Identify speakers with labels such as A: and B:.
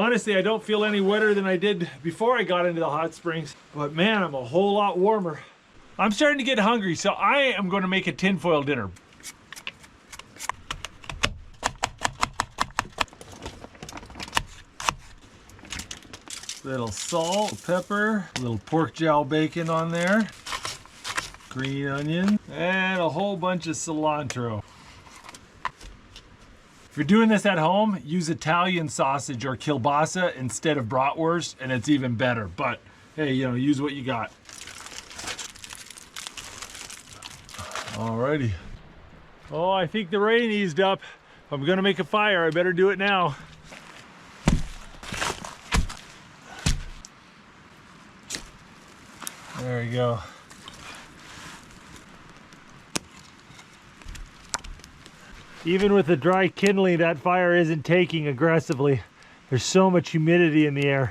A: Honestly, I don't feel any wetter than I did before I got into the hot springs, but man, I'm a whole lot warmer. I'm starting to get hungry, so I am going to make a tinfoil dinner. Little salt, pepper, a little pork jowl bacon on there, green onion, and a whole bunch of cilantro. If you're doing this at home, use Italian sausage or kielbasa instead of bratwurst, and it's even better. But hey, you know, use what you got. Alrighty. Oh, I think the rain eased up. If I'm gonna make a fire, I better do it now. There we go. Even with the dry kindling, that fire isn't taking aggressively. There's so much humidity in the air.